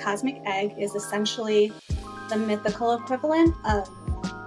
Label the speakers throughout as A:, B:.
A: cosmic egg is essentially the mythical equivalent of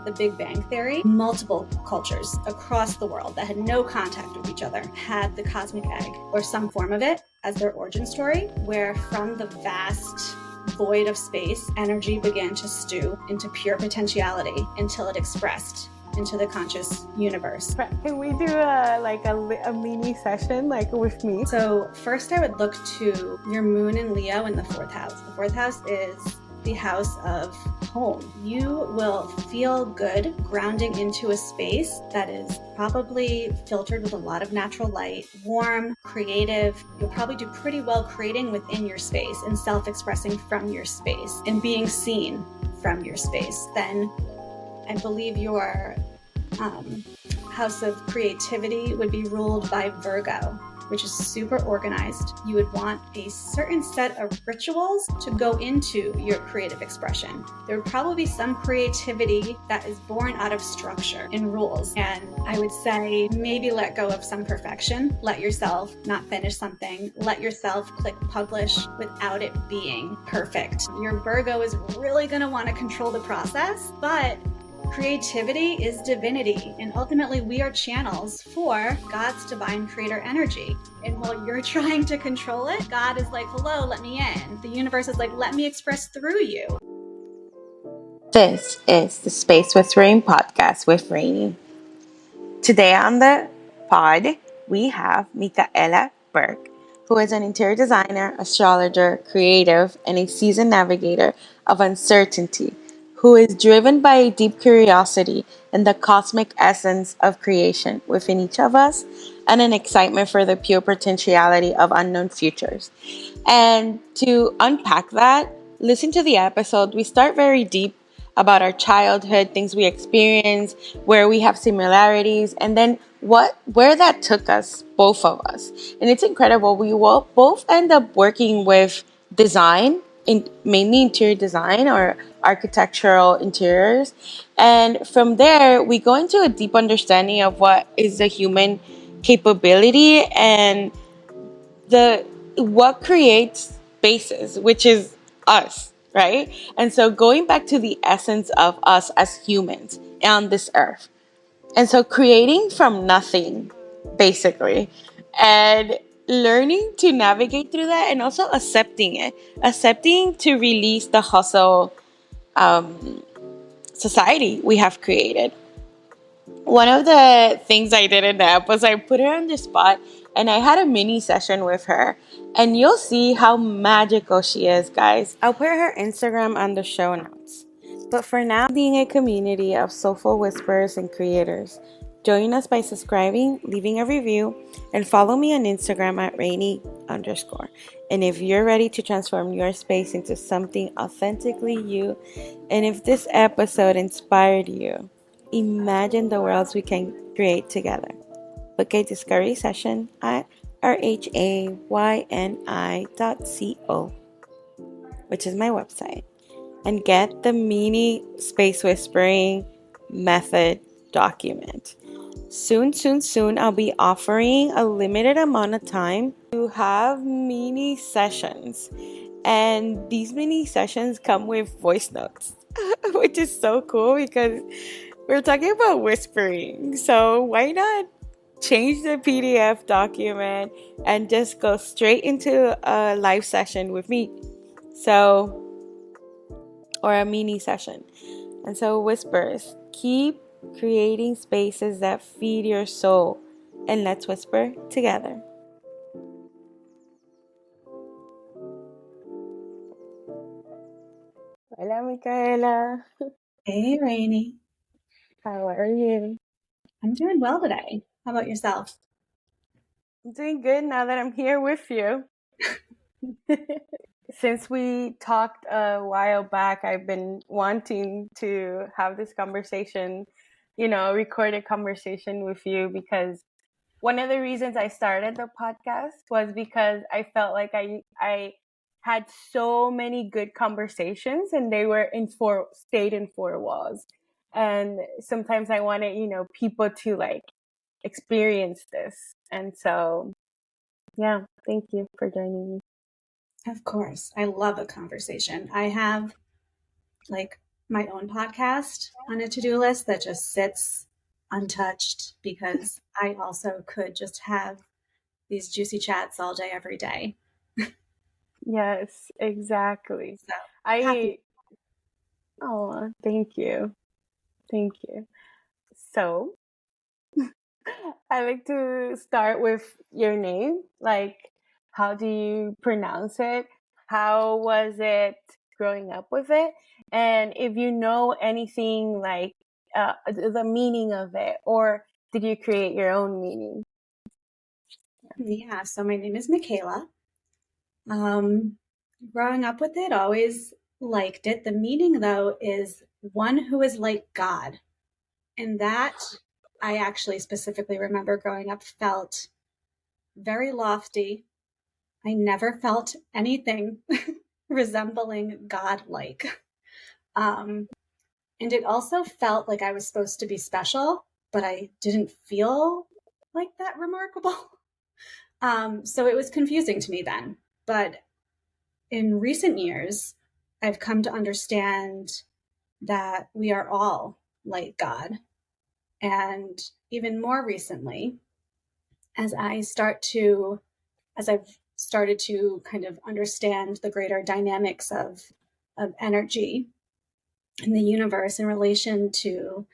A: the Big Bang Theory. Multiple cultures across the world that had no contact with each other had the cosmic egg or some form of it as their origin story, where from the vast void of space, energy began to stew into pure potentiality until it expressed into the conscious universe.
B: Can we do a mini session with me?
A: So first I would look to your moon in Leo in the fourth house. The fourth house is the house of home. You will feel good grounding into a space that is probably filtered with a lot of natural light, warm, creative. You'll probably do pretty well creating within your space and self-expressing from your space and being seen from your space. Then I believe your house of creativity would be ruled by Virgo, which is super organized. You would want a certain set of rituals to go into your creative expression. There would probably be some creativity that is born out of structure and rules. And I would say maybe let go of some perfection. Let yourself not finish something. Let yourself click publish without it being perfect. Your Virgo is really going to want to control the process, but creativity is divinity, and ultimately we are channels for God's divine creator energy. And while you're trying to control it, God is like, hello, let me in. The universe is like, let me express through you.
C: This is the Space with Rain podcast with Rainy. Today on the pod, we have Michaela Burke, who is an interior designer, astrologer, creative, and a seasoned navigator of uncertainty, who is driven by a deep curiosity in the cosmic essence of creation within each of us and an excitement for the pure potentiality of unknown futures. And to unpack that, listen to the episode. We start very deep about our childhood, things we experience, where we have similarities, and then where that took us, both of us. And it's incredible. We will both end up working with design, mainly interior design or architectural interiors. And from there, we go into a deep understanding of what is the human capability and what creates spaces, which is us, right? And so going back to the essence of us as humans on this earth. And so creating from nothing, basically, and learning to navigate through that, and also accepting to release the hustle society we have created. One of the things I did in the app was I put her on the spot and I had a mini session with her, and you'll see how magical she is, guys. I'll put her Instagram on the show notes. But for now, being a community of soulful whisperers and creators, join us by subscribing, leaving a review, and follow me on Instagram at rainy_. And if you're ready to transform your space into something authentically you, and if this episode inspired you, imagine the worlds we can create together. Book a discovery session at rhayni.co, which is my website, and get the mini space whispering method document. Soon, I'll be offering a limited amount of time to have mini sessions. And these mini sessions come with voice notes, which is so cool because we're talking about whispering. So why not change the PDF document and just go straight into a live session with me? So, or a mini session. And so whispers, keep creating spaces that feed your soul, and let's whisper together. Hola, Michaela.
A: Hey, Rainy.
B: How are you?
A: I'm doing well today. How about yourself?
B: I'm doing good now that I'm here with you. Since we talked a while back, I've been wanting to have this conversation, recorded conversation with you, because one of the reasons I started the podcast was because I felt like I had so many good conversations and they were stayed in four walls. And sometimes I wanted, people to experience this. And so, yeah, thank you for joining me.
A: Of course. I love a conversation. I have like my own podcast on a to-do list that just sits untouched because I also could just have these juicy chats all day, every day.
B: Yes, exactly.
A: So happy.
B: I Oh, thank you. Thank you. So, I like to start with your name. Like, how do you pronounce it? How was it growing up with it? And if you know anything like the meaning of it, or did you create your own meaning?
A: Yeah, so my name is Michaela. Um, Growing up with it, always liked it. The meaning, though, is one who is like God. And that I actually specifically remember growing up felt very lofty. I never felt anything resembling God-like. Um, and it also felt like I was supposed to be special, but I didn't feel like that remarkable. So it was confusing to me then. But in recent years, I've come to understand that we are all like God. And even more recently, as I start to, as I've started to kind of understand the greater dynamics of energy in the universe in relation to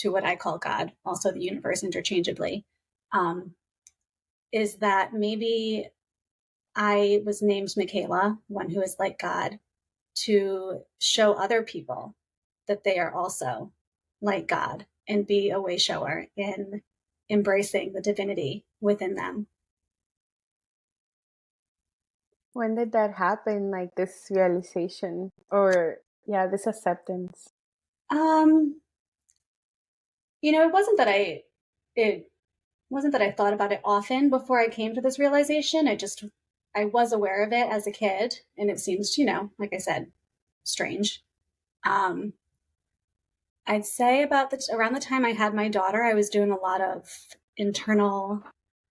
A: what I call God, also the universe interchangeably, um, is that maybe I was named Michaela, one who is like God, to show other people that they are also like God and be a way shower in embracing the divinity within them.
B: When did that happen? Like this realization, or yeah, this acceptance?
A: Um, it it wasn't that I thought about it often before I came to this realization. I was aware of it as a kid, and it seems, like I said, strange. Um, I'd say around the time I had my daughter, I was doing a lot of internal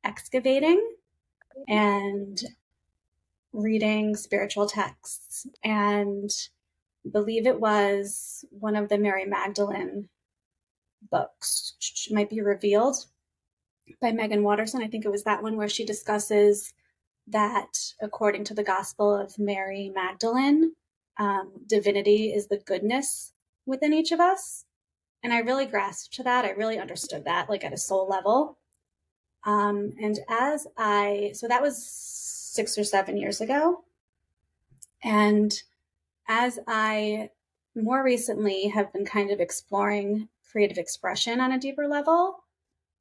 A: excavating and reading spiritual texts, and believe it was one of the Mary Magdalene books, might be Revealed by Megan Watterson. I think it was that one where she discusses that according to the Gospel of Mary Magdalene, divinity is the goodness within each of us. And I really grasped that. I really understood that, like at a soul level. And so that was 6 or 7 years ago. And as I more recently have been kind of exploring creative expression on a deeper level,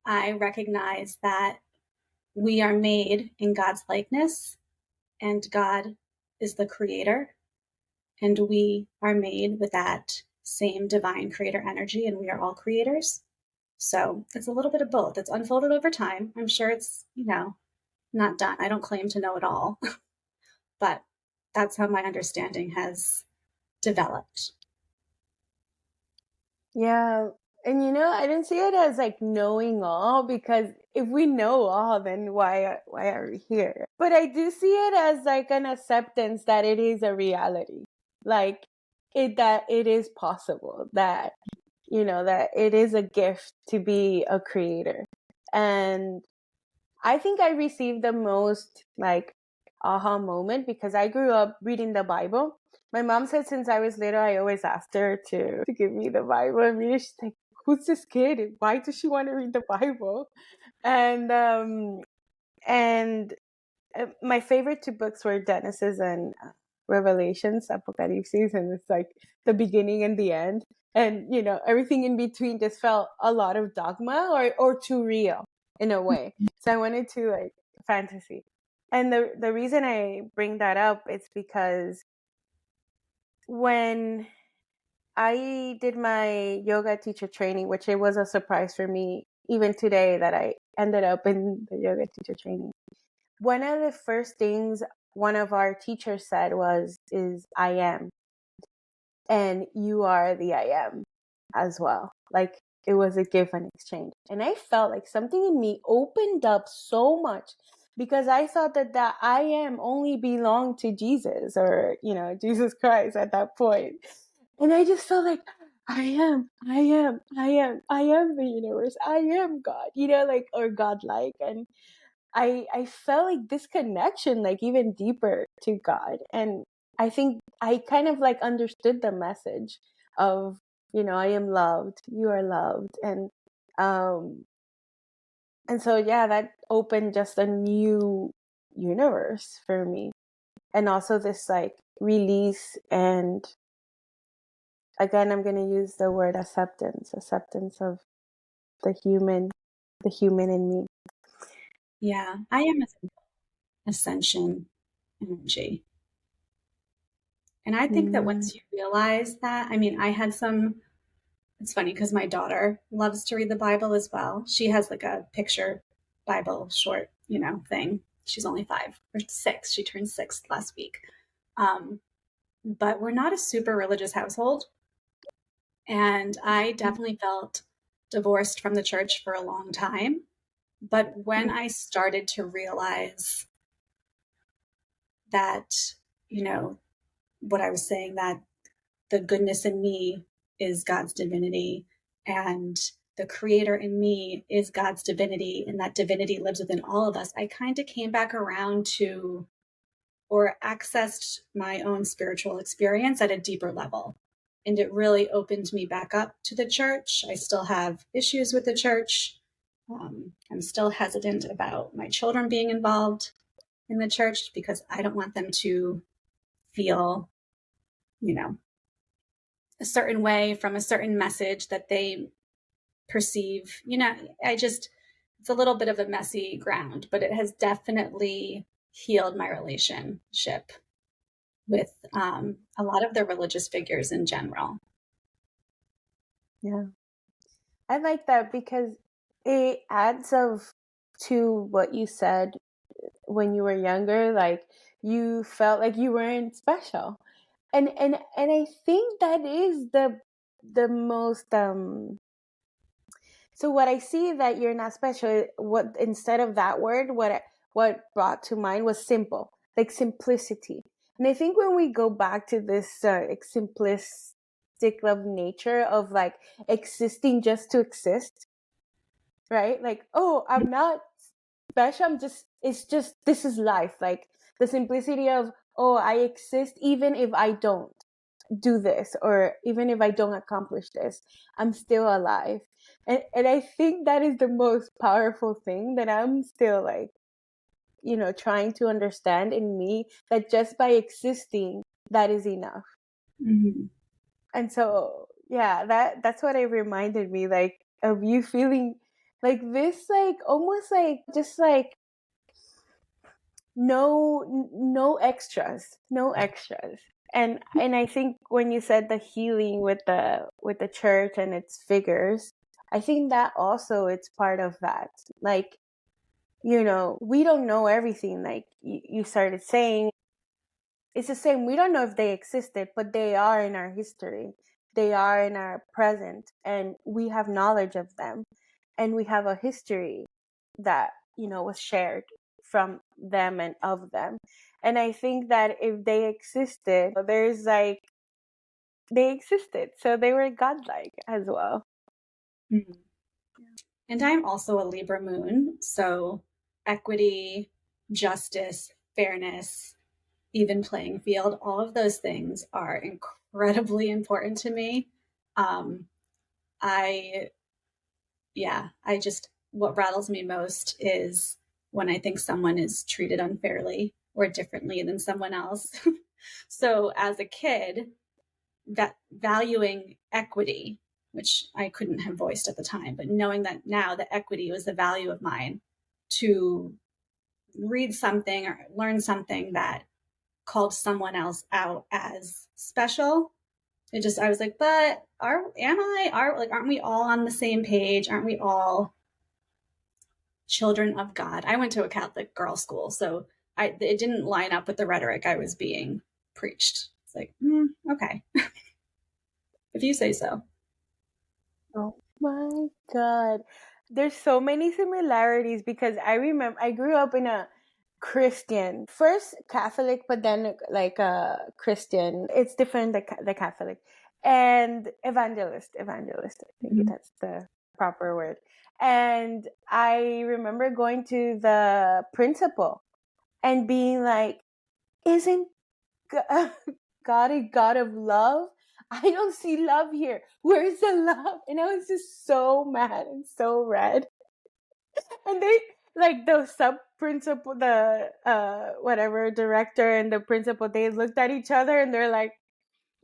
A: I recognize that we are made in God's likeness, and God is the creator, and we are made with that same divine creator energy, and we are all creators. So it's a little bit of both. It's unfolded over time. I'm sure it's, not done. I don't claim to know it all, but that's how my understanding has developed.
B: Yeah. And I didn't see it as like knowing all, because if we know all, then why are we here? But I do see it as like an acceptance that it is a reality. Like that it is possible, that that it is a gift to be a creator. And I think I received the most like aha moment because I grew up reading the Bible. My mom said since I was little, I always asked her to give me the Bible. And she's like, "Who's this kid? Why does she want to read the Bible?" And my favorite two books were Genesis and Revelations, Apocalypse, and it's like the beginning and the end. And everything in between just felt a lot of dogma or too real in a way. So I wanted to like fantasy. And the reason I bring that up is because when I did my yoga teacher training, which it was a surprise for me even today that I ended up in the yoga teacher training. One of the first things one of our teachers said is I am, and you are the I am as well. Like it was a give and exchange. And I felt like something in me opened up so much because I thought that I am only belong to Jesus, or, Jesus Christ at that point. And I just felt like I am the universe. I am God, like, or godlike. And I felt like this connection, like, even deeper to God. And I think I kind of like understood the message of, I am loved, you are loved. And so, yeah, that opened just a new universe for me. And also this like release, and again, I'm going to use the word acceptance of the human in me.
A: Yeah, I am ascension energy. And I think that once you realize that, I mean, it's funny because my daughter loves to read the Bible as well. She has like a picture Bible short, thing. She's only 5 or 6. She turned 6 last week. But we're not a super religious household. And I definitely felt divorced from the church for a long time. But when I started to realize that, what I was saying, that the goodness in me is God's divinity, and the creator in me is God's divinity, and that divinity lives within all of us, I kind of came back around to, or accessed my own spiritual experience at a deeper level. And it really opened me back up to the church. I still have issues with the church. I'm still hesitant about my children being involved in the church because I don't want them to feel, a certain way from a certain message that they perceive. It's a little bit of a messy ground, but it has definitely healed my relationship with a lot of the religious figures in general.
B: Yeah. I like that because it adds to what you said when you were younger, like you felt like you weren't special. And I think that is the most so what I see that you're not special, what instead of that word, what brought to mind was simple, like simplicity. And I think when we go back to this like simplistic of nature of like existing just to exist, right? Like, oh, I'm not special. It's just, this is life. Like the simplicity of, oh, I exist even if I don't do this, or even if I don't accomplish this, I'm still alive. And I think that is the most powerful thing that I'm still like, trying to understand in me, that just by existing, that is enough.
A: Mm-hmm.
B: And so, yeah, that's what it reminded me, like, of you feeling like this, like almost like just like no extras, no extras. And I think when you said the healing with the church and its figures, I think that also it's part of that. Like, we don't know everything. Like you started saying, it's the same. We don't know if they existed, but they are in our history. They are in our present, and we have knowledge of them, and we have a history that was shared from them and of them. And I think that if they existed, there's like they existed, so they were godlike as well.
A: Mm-hmm. And I'm also a Libra moon, so equity, justice, fairness, even playing field, all of those things are incredibly important to me. Um, I, what rattles me most is when I think someone is treated unfairly or differently than someone else. So as a kid, that valuing equity, which I couldn't have voiced at the time, but knowing that now that equity was the value of mine, to read something or learn something that called someone else out as special, I was like, but aren't we all on the same page? Aren't we all children of God? I went to a Catholic girls' school, so it didn't line up with the rhetoric I was being preached. It's like, okay, if you say so.
B: Oh my God. There's so many similarities because I remember I grew up in a Christian. First Catholic, but then like a Christian. It's different, the Catholic. And evangelist. I think that's the proper word. And I remember going to the principal and being like, isn't God a God of love? I don't see love here. Where's the love? And I was just so mad and so red. And they, like, the sub principal, the whatever director and the principal, they looked at each other and they're like,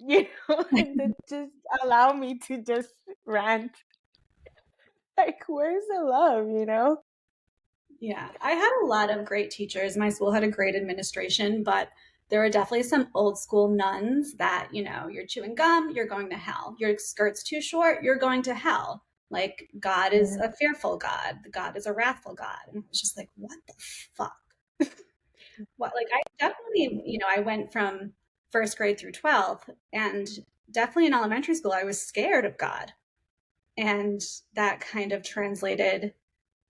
B: and they just allow me to just rant. Like, where's the love?
A: Yeah, I had a lot of great teachers. My school had a great administration, but there were definitely some old school nuns that, you're chewing gum, you're going to hell. Your skirt's too short, you're going to hell. Like, God is a fearful God. God is a wrathful God. And I was just like, what the fuck? What, like, I definitely, I went from first grade through 12th, and definitely in elementary school, I was scared of God. And that kind of translated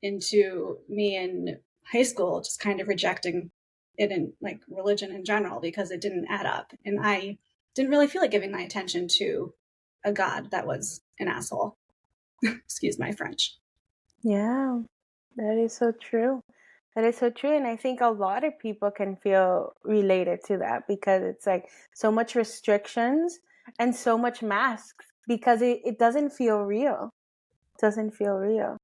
A: into me in high school just kind of rejecting it in like religion in general because it didn't add up. And I didn't really feel like giving my attention to a God that was an asshole. Excuse my French.
B: Yeah, that is so true. That is so true. And I think a lot of people can feel related to that because it's like so much restrictions and so much masks because it doesn't feel real. It doesn't feel real.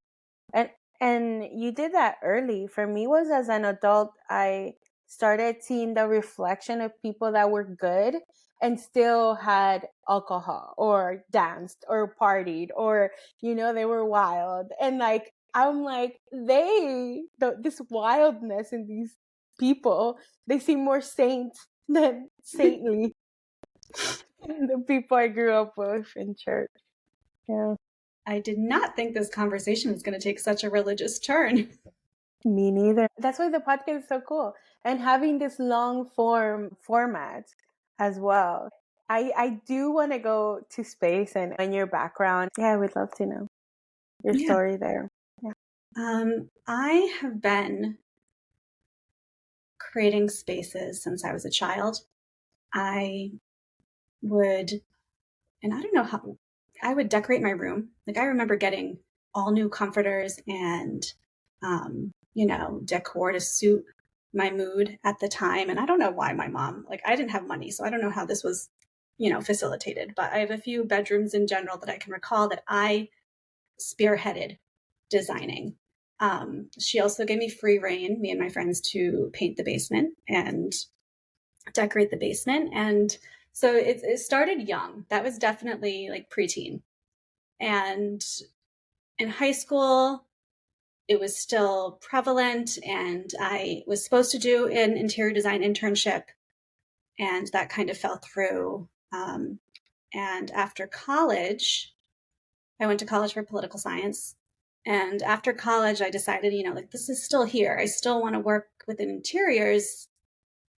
B: And you did that early. For me was as an adult, I started seeing the reflection of people that were good and still had alcohol or danced or partied or, they were wild. And like, I'm like, this wildness in these people, they seem more saints than saintly than the people I grew up with in church. Yeah.
A: I did not think this conversation was going to take such a religious turn.
B: Me neither. That's why the podcast is so cool. And having this long format as well. I do want to go to space and your background. Yeah, I would love to know your story there. Yeah.
A: I have been creating spaces since I was a child. I would, and I don't know how, I would decorate my room. Like I remember getting all new comforters and, decor to suit my mood at the time. And I don't know why my mom, like I didn't have money, so I don't know how this was, facilitated. But I have a few bedrooms in general that I can recall that I spearheaded designing. She also gave me free reign, me and my friends, to paint the basement and decorate the basement. And so it started young. That was definitely like preteen. And in high school, it was still prevalent. And I was supposed to do an interior design internship. And that kind of fell through. And after college, I went to college for political science. And after college, I decided, like this is still here. I still want to work within interiors.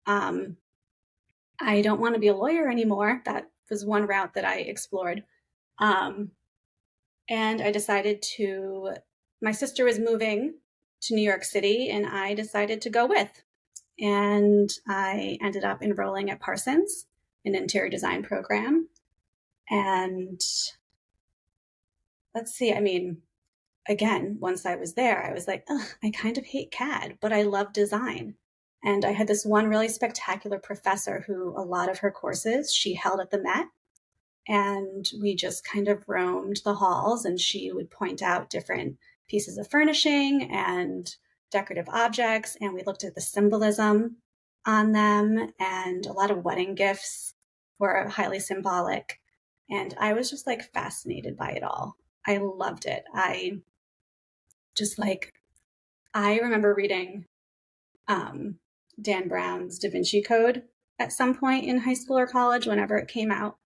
A: I don't want to be a lawyer anymore. That was one route that I explored. And I decided my sister was moving to New York City and I decided to go with. And I ended up enrolling at Parsons, an interior design program. And let's see, again, once I was there, I was like, I kind of hate CAD, but I love design. And I had this one really spectacular professor who a lot of her courses she held at the Met. And we just kind of roamed the halls and she would point out different pieces of furnishing and decorative objects. And we looked at the symbolism on them, and a lot of wedding gifts were highly symbolic. And I was just like fascinated by it all. I loved it. I remember reading Dan Brown's Da Vinci Code at some point in high school or college, whenever it came out,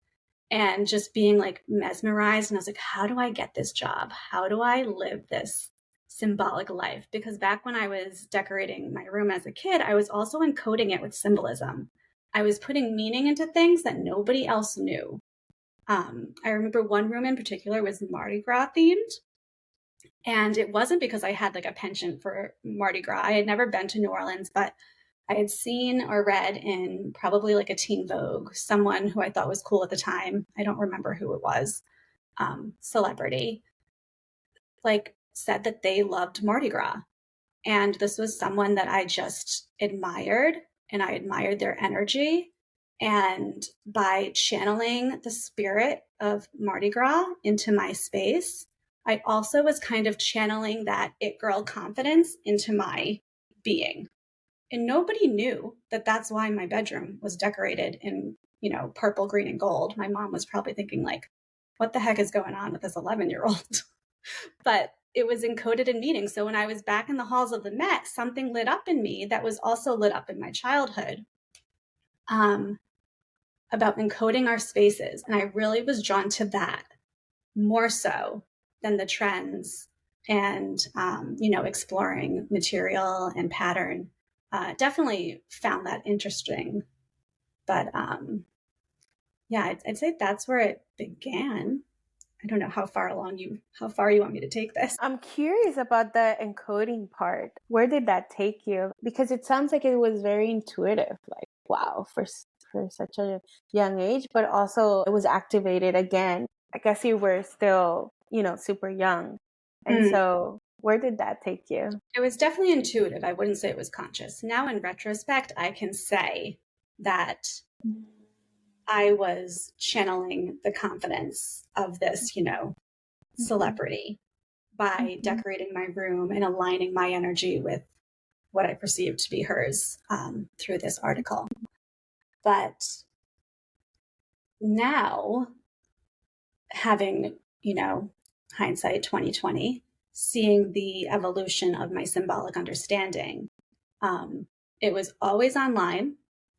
A: and just being like mesmerized. And I was like, how do I get this job? How do I live this symbolic life? Because back when I was decorating my room as a kid, I was also encoding it with symbolism. I was putting meaning into things that nobody else knew. I remember one room in particular was Mardi Gras themed. And it wasn't because I had like a penchant for Mardi Gras. I had never been to New Orleans, but I had seen or read in probably like a Teen Vogue, someone who I thought was cool at the time. I don't remember who it was, celebrity, like said that they loved Mardi Gras. And this was someone that I just admired, and I admired their energy. And by channeling the spirit of Mardi Gras into my space, I also was kind of channeling that it girl confidence into my being. And nobody knew that that's why my bedroom was decorated in, purple, green, and gold. My mom was probably thinking, like, what the heck is going on with this 11-year-old? But it was encoded in meaning. So when I was back in the halls of the Met, something lit up in me that was also lit up in my childhood, about encoding our spaces. And I really was drawn to that more so than the trends and, exploring material and pattern. Definitely found that interesting. But yeah, I'd say that's where it began. I don't know how far you want me to take this.
B: I'm curious about the encoding part. Where did that take you? Because it sounds like it was very intuitive. Like, wow, for such a young age, but also it was activated again. I guess you were still, super young. And so where did that take you?
A: It was definitely intuitive. I wouldn't say it was conscious. Now in retrospect, I can say that I was channeling the confidence of this, celebrity by decorating my room and aligning my energy with what I perceived to be hers through this article. But now, having, hindsight 2020, seeing the evolution of my symbolic understanding, it was always online.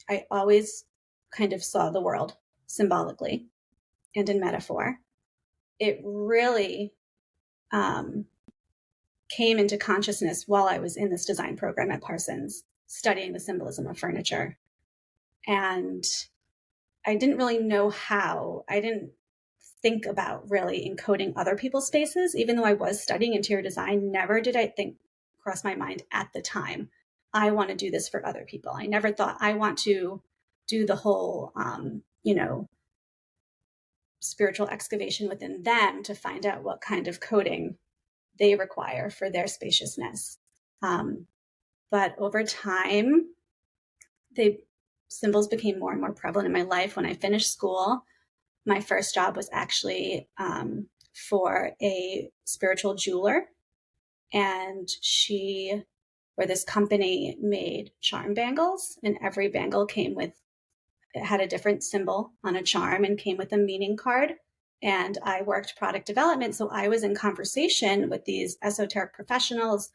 A: I always kind of saw the world symbolically and in metaphor. It really came into consciousness while I was in this design program at Parsons, studying the symbolism of furniture. And I didn't really know how. I didn't think about really encoding other people's spaces. Even though I was studying interior design, never did I think cross my mind at the time, I want to do this for other people. I never thought I want to do the whole, spiritual excavation within them to find out what kind of coding they require for their spaciousness. But over time, symbols became more and more prevalent in my life. When I finished school, my first job was actually for a spiritual jeweler. And this company made charm bangles, and every bangle it had a different symbol on a charm and came with a meaning card. And I worked product development. So I was in conversation with these esoteric professionals,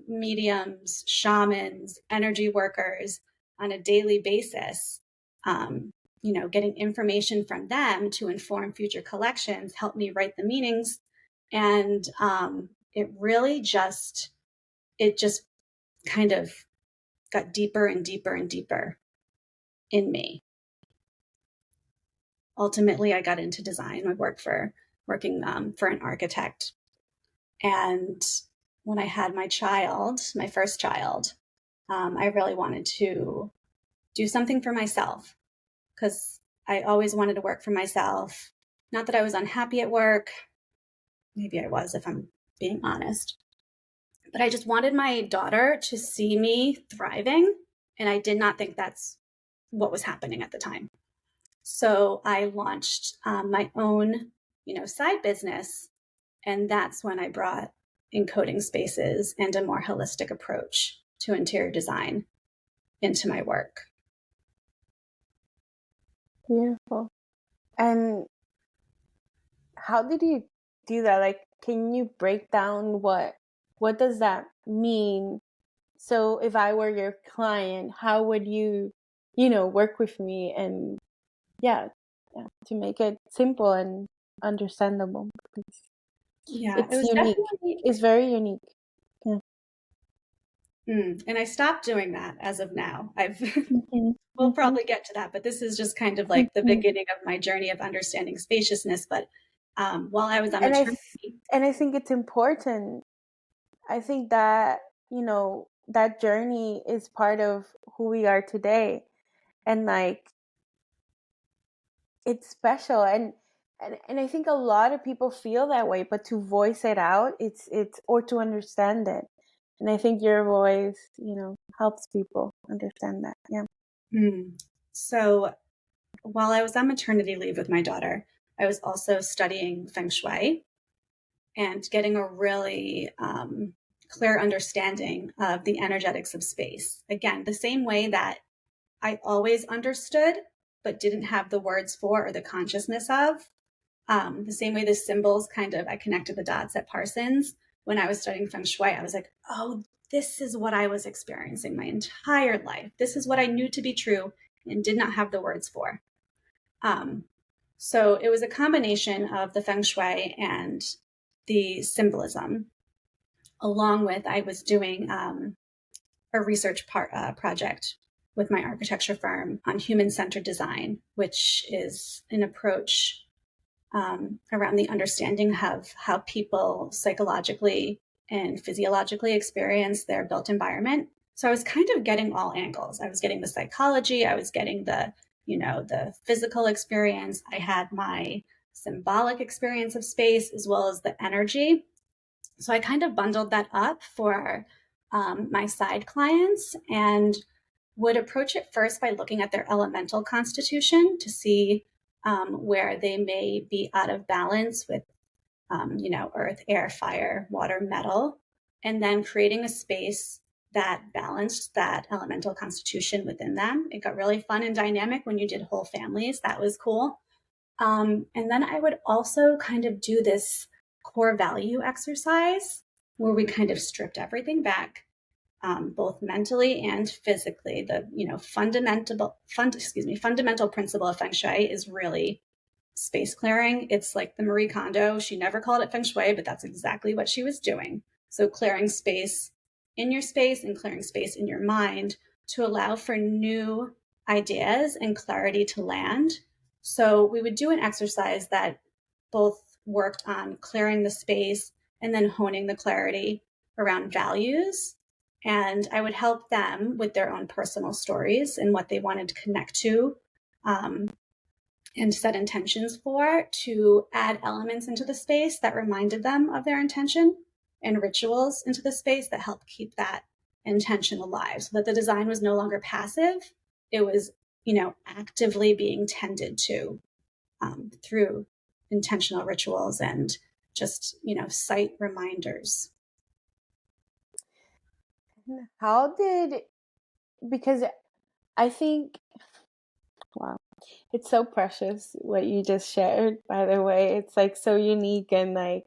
A: mediums, shamans, energy workers on a daily basis, getting information from them to inform future collections, help me write the meanings. And it just kind of got deeper and deeper and deeper in me. Ultimately, I got into design. I working for an architect. And when I had my first child, I really wanted to do something for myself, because I always wanted to work for myself. Not that I was unhappy at work. Maybe I was, if I'm being honest. But I just wanted my daughter to see me thriving. And I did not think that's what was happening at the time. So I launched my own, side business. And that's when I brought encoding spaces and a more holistic approach to interior design into my work.
B: Beautiful. And how did you do that? Like, can you break down what does that mean? So if I were your client, how would you, work with me and to make it simple and understandable?
A: Yeah,
B: it's unique. It's very unique. Yeah.
A: And I stopped doing that as of now. We'll probably get to that, but this is just kind of like the beginning of my journey of understanding spaciousness. But while I was on
B: And
A: maternity.
B: I think it's important. I think that, you know, that journey is part of who we are today. And like, it's special. And I think a lot of people feel that way, but to voice it out, it's or to understand it. And I think your voice, you know, helps people understand that. Yeah.
A: So while I was on maternity leave with my daughter, I was also studying Feng Shui and getting a really clear understanding of the energetics of space. Again, the same way that I always understood, but didn't have the words for or the consciousness of. The same way the symbols I connected the dots at Parsons. When I was studying Feng Shui, I was like, oh, this is what I was experiencing my entire life. This is what I knew to be true and did not have the words for. So it was a combination of the Feng Shui and the symbolism, along with I was doing a research project with my architecture firm on human-centered design, which is an approach around the understanding of how people psychologically and physiologically experience their built environment. So I was kind of getting all angles. I was getting the psychology, I was getting the physical experience. I had my symbolic experience of space as well as the energy. So I kind of bundled that up for my side clients and would approach it first by looking at their elemental constitution to see where they may be out of balance with, earth, air, fire, water, metal, and then creating a space that balanced that elemental constitution within them. It got really fun and dynamic when you did whole families. That was cool. And then I would also kind of do this core value exercise where we kind of stripped everything back, both mentally and physically. The fundamental principle of Feng Shui is really space clearing. It's like the Marie Kondo. She never called it Feng Shui, but that's exactly what she was doing. So clearing space in your space and clearing space in your mind to allow for new ideas and clarity to land. So we would do an exercise that both worked on clearing the space and then honing the clarity around values. And I would help them with their own personal stories and what they wanted to connect to and set intentions for, to add elements into the space that reminded them of their intention and rituals into the space that help keep that intention alive, so that the design was no longer passive. It was, actively being tended to through intentional rituals and just, site reminders.
B: Because I think, wow, it's so precious what you just shared, by the way. It's like so unique, and like,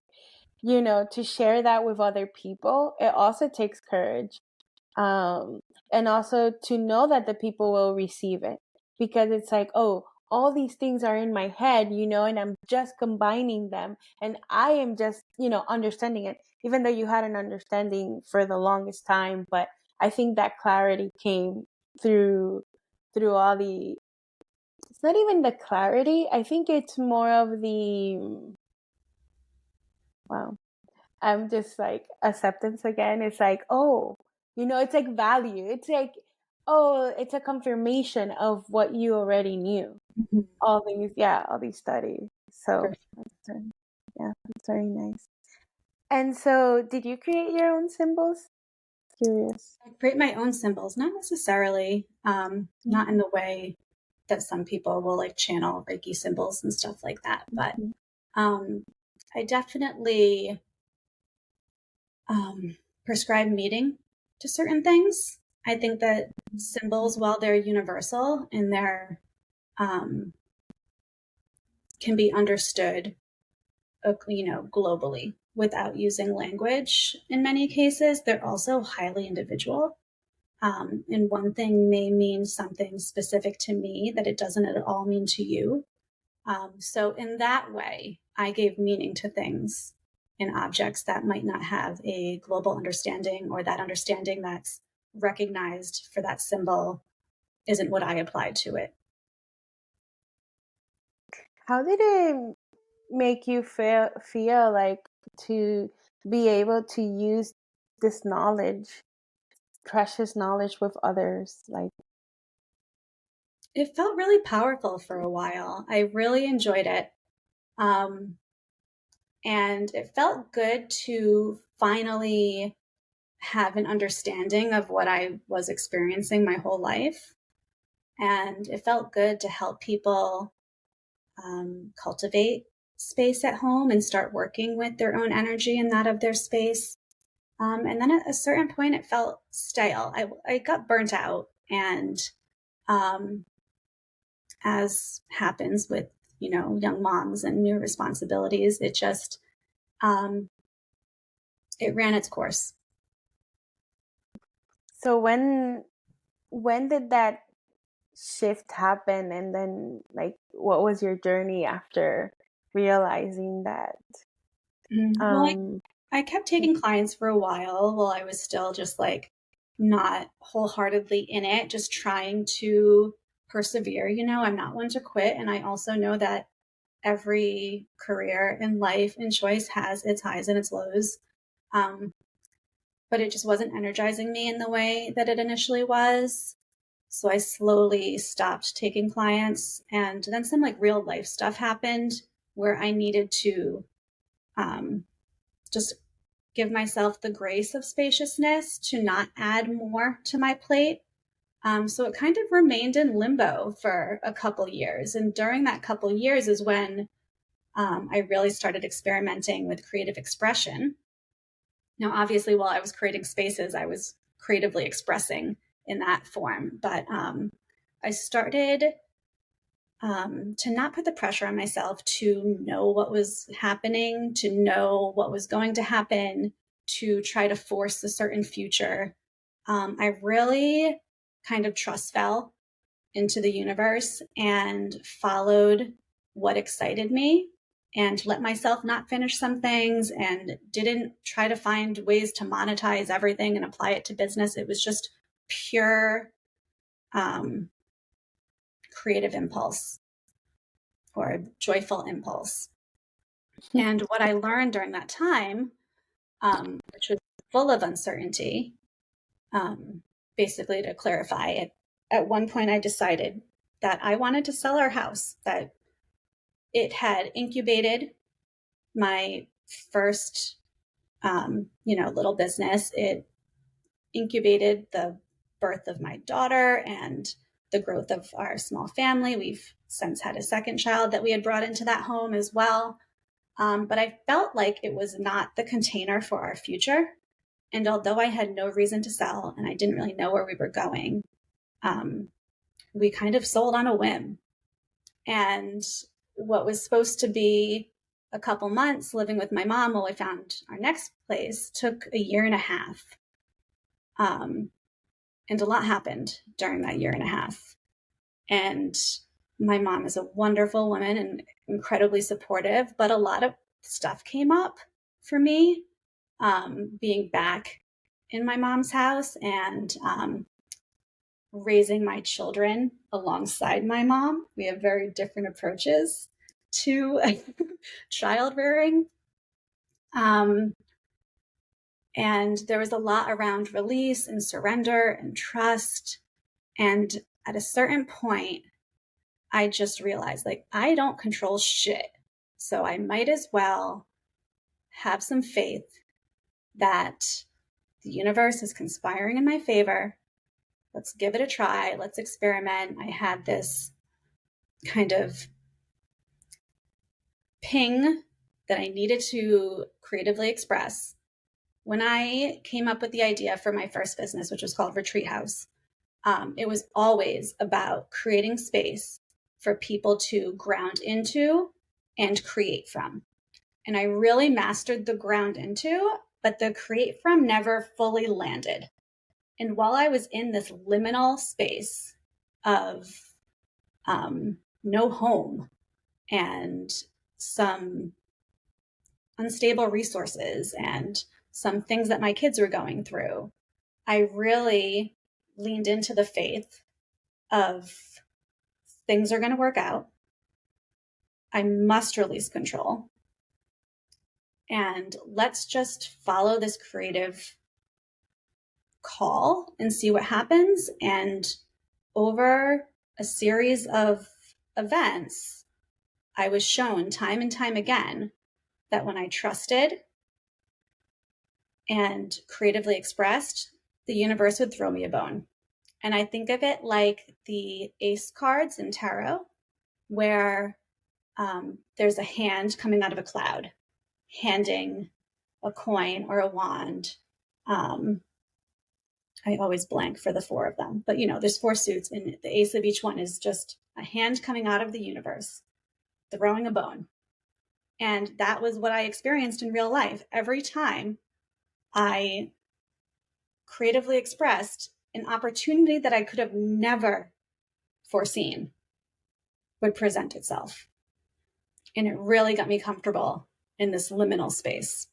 B: to share that with other people, it also takes courage. And also to know that the people will receive it, because it's like, oh, all these things are in my head, and I'm just combining them, and I am just, understanding it, even though you had an understanding for the longest time. But I think that clarity came through all the, it's not even the clarity. I think it's more of the, wow, I'm just like acceptance again. It's like, oh, it's like value. It's like, oh, it's a confirmation of what you already knew.
A: Mm-hmm.
B: All these studies. So, that's very nice. And so, did you create your own symbols? Curious.
A: I create my own symbols, not necessarily, not in the way that some people will like channel Reiki symbols and stuff like that. But I definitely prescribe meaning to certain things. I think that symbols, while they're universal and they're can be understood, globally without using language, in many cases, they're also highly individual. And one thing may mean something specific to me that it doesn't at all mean to you. So in that way, I gave meaning to things and objects that might not have a global understanding, or that understanding that's recognized for that symbol isn't what I applied to it.
B: How did it make you feel like to be able to use this knowledge, precious knowledge, with others? Like,
A: it felt really powerful for a while. I really enjoyed it. And it felt good to finally have an understanding of what I was experiencing my whole life. And it felt good to help people cultivate space at home and start working with their own energy and that of their space. And then at a certain point, it felt stale. I got burnt out. And as happens with, young moms and new responsibilities, it just, it ran its course.
B: so when did that shift happen, and then like what was your journey after realizing that?
A: Well, I kept taking clients for a while I was still just like not wholeheartedly in it, just trying to persevere. I'm not one to quit. And I also know that every career in life and choice has its highs and its lows. But it just wasn't energizing me in the way that it initially was. So I slowly stopped taking clients. And then some like real life stuff happened where I needed to just give myself the grace of spaciousness to not add more to my plate. So it kind of remained in limbo for a couple years. And during that couple years is when I really started experimenting with creative expression. Now, obviously, while I was creating spaces, I was creatively expressing in that form. But I started to not put the pressure on myself to know what was happening, to know what was going to happen, to try to force a certain future. I really kind of trust fell into the universe and followed what excited me and let myself not finish some things and didn't try to find ways to monetize everything and apply it to business. It was just pure creative impulse or joyful impulse. And what I learned during that time, which was full of uncertainty, basically to clarify it, at one point I decided that I wanted to sell our house, that it had incubated my first, little business. It incubated the birth of my daughter and the growth of our small family. We've since had a second child that we had brought into that home as well. But I felt like it was not the container for our future. And although I had no reason to sell and I didn't really know where we were going, we kind of sold on a whim. And what was supposed to be a couple months living with my mom while we found our next place took a year and a half. And a lot happened during that year and a half. And my mom is a wonderful woman and incredibly supportive, but a lot of stuff came up for me, being back in my mom's house and raising my children alongside my mom. We have very different approaches to child rearing. And there was a lot around release and surrender and trust. And at a certain point, I just realized like, I don't control shit. So I might as well have some faith that the universe is conspiring in my favor. Let's give it a try. Let's experiment. I had this kind of ping that I needed to creatively express. When I came up with the idea for my first business, which was called Retreat House, it was always about creating space for people to ground into and create from. And I really mastered the ground into, but the create from never fully landed. And while I was in this liminal space of no home and some unstable resources and some things that my kids were going through, I really leaned into the faith of things are going to work out. I must release control. And let's just follow this creative call and see what happens. And over a series of events, I was shown time and time again that when I trusted and creatively expressed, the universe would throw me a bone. And I think of it like the ace cards in tarot, where there's a hand coming out of a cloud, handing a coin or a wand. I always blank for the four of them, but there's four suits, and the ace of each one is just a hand coming out of the universe, throwing a bone. And that was what I experienced in real life. Every time I creatively expressed, an opportunity that I could have never foreseen would present itself. And it really got me comfortable in this liminal space.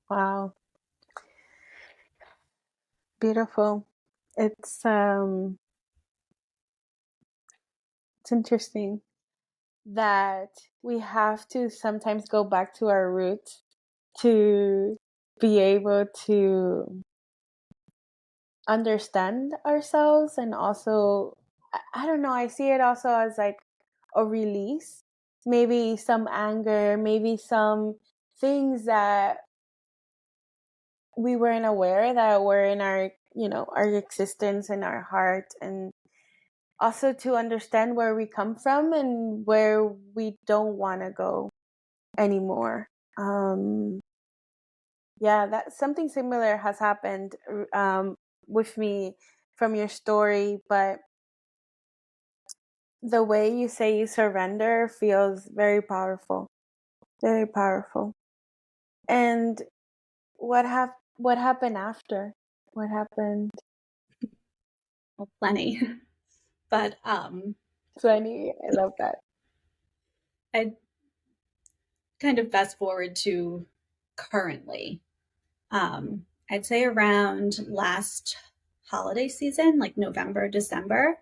B: Wow. Beautiful. It's interesting that we have to sometimes go back to our roots to be able to understand ourselves. And also, I don't know, I see it also as like a release, maybe some anger, maybe some things that we weren't aware that were in our our existence and our heart, and also to understand where we come from and where we don't want to go anymore. Yeah, that something similar has happened with me from your story, but the way you say you surrender feels very powerful, very powerful. And what happened after? What happened?
A: Well, plenty. But
B: Plenty. I love that.
A: I kind of fast forward to currently. I'd say around last holiday season, like November, December,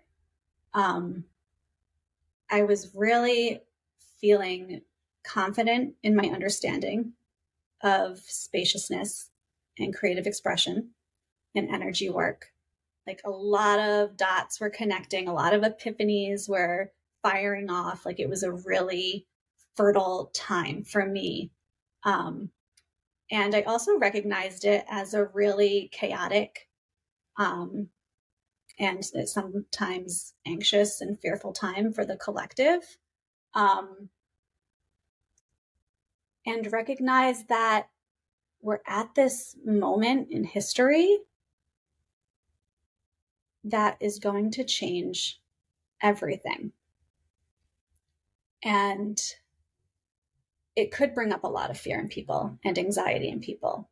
A: I was really feeling confident in my understanding of spaciousness and creative expression and energy work. Like a lot of dots were connecting, a lot of epiphanies were firing off. Like it was a really fertile time for me. And I also recognized it as a really chaotic and sometimes anxious and fearful time for the collective. And recognize that we're at this moment in history that is going to change everything. And it could bring up a lot of fear in people and anxiety in people,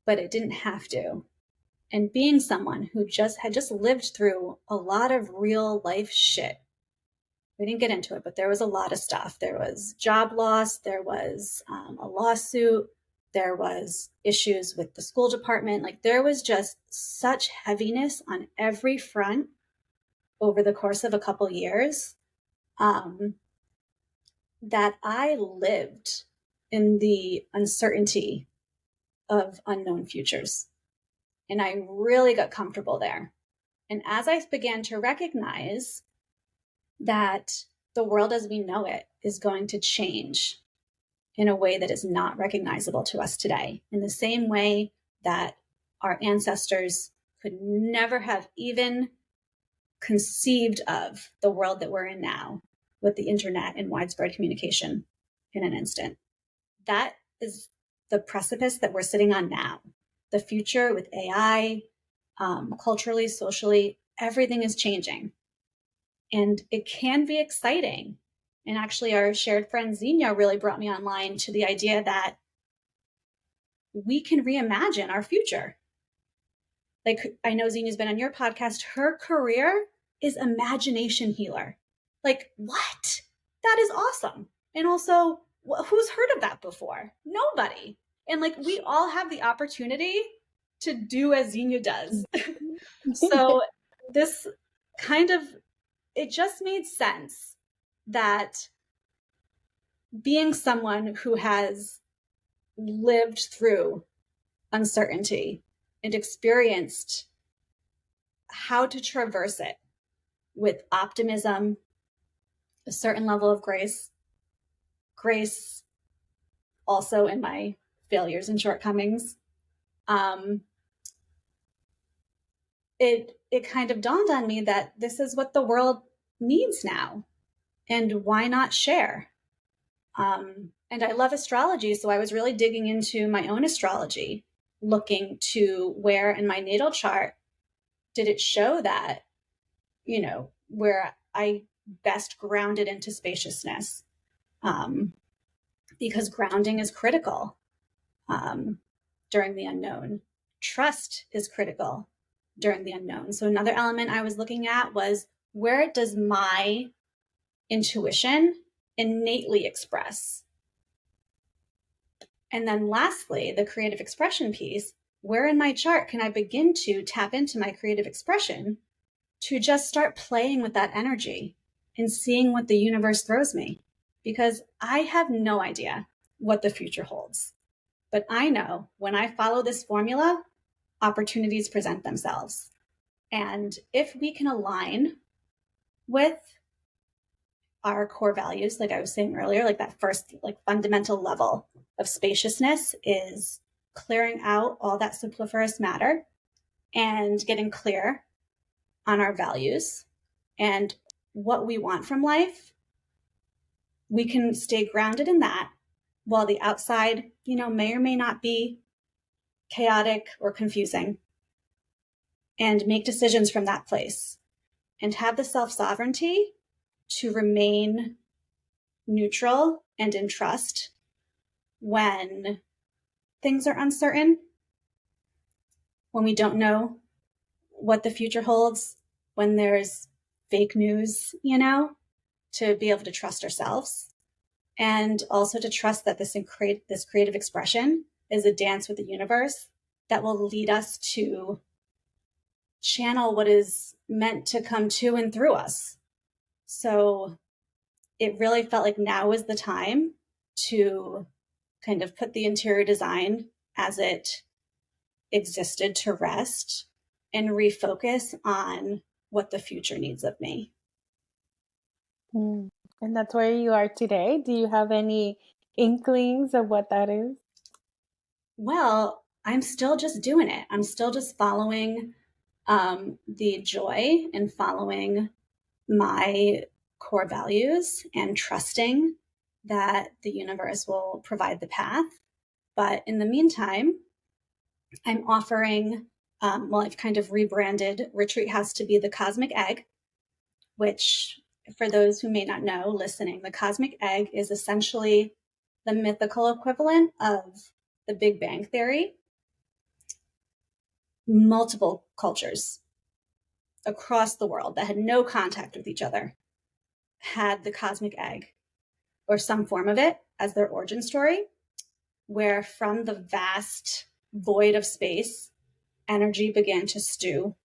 A: but it didn't have to. And being someone who had just lived through a lot of real life shit, we didn't get into it, but there was a lot of stuff. There was job loss, there was a lawsuit, there was issues with the school department. Like there was just such heaviness on every front over the course of a couple years that I lived in the uncertainty of unknown futures. And I really got comfortable there. And as I began to recognize that the world as we know it is going to change in a way that is not recognizable to us today, in the same way that our ancestors could never have even conceived of the world that we're in now with the internet and widespread communication in an instant. That is the precipice that we're sitting on now. The future with AI, culturally, socially, everything is changing. And it can be exciting. And actually, our shared friend Xenia really brought me online to the idea that we can reimagine our future. Like, I know Xenia's been on your podcast. Her career is imagination healer. Like, what? That is awesome. And also, who's heard of that before? Nobody. And like, we all have the opportunity to do as Xenia does. So this kind of it just made sense that being someone who has lived through uncertainty and experienced how to traverse it with optimism, a certain level of grace also in my failures and shortcomings, it kind of dawned on me that this is what the world needs now, and why not share? And I love astrology, so I was really digging into my own astrology, looking to where in my natal chart did it show that, where I best grounded into spaciousness, because grounding is critical during the unknown. Trust is critical during the unknown. So another element I was looking at was, where does my intuition innately express? And then lastly, the creative expression piece, where in my chart can I begin to tap into my creative expression to just start playing with that energy and seeing what the universe throws me? Because I have no idea what the future holds. But I know when I follow this formula, opportunities present themselves. And if we can align with our core values, like I was saying earlier, like that first, like fundamental level of spaciousness is clearing out all that superfluous matter and getting clear on our values and what we want from life. We can stay grounded in that while the outside, may or may not be chaotic or confusing, and make decisions from that place and have the self-sovereignty to remain neutral and in trust when things are uncertain, when we don't know what the future holds, when there's fake news, to be able to trust ourselves, and also to trust that this creative expression is a dance with the universe that will lead us to channel what is meant to come to and through us. So it really felt like now was the time to kind of put the interior design as it existed to rest and refocus on what the future needs of me.
B: And that's where you are today. Do you have any inklings of what that is?
A: Well, I'm still just doing it. I'm still just following the joy and following my core values and trusting that the universe will provide the path. But in the meantime, I'm offering, I've kind of rebranded Retreat House to be the Cosmic Egg, which, for those who may not know listening, the Cosmic Egg is essentially the mythical equivalent of the Big Bang Theory. Multiple cultures across the world that had no contact with each other had the cosmic egg or some form of it as their origin story, where from the vast void of space, energy began to stew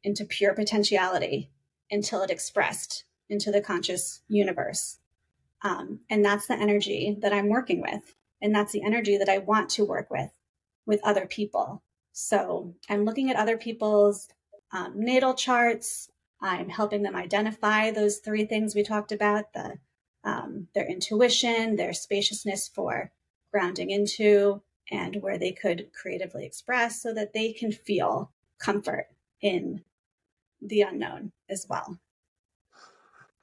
A: into pure potentiality until it expressed into the conscious universe. And that's the energy that I'm working with. And that's the energy that I want to work with other people. So I'm looking at other people's natal charts. I'm helping them identify those three things we talked about, their intuition, their spaciousness for grounding into, and where they could creatively express so that they can feel comfort in the unknown as well.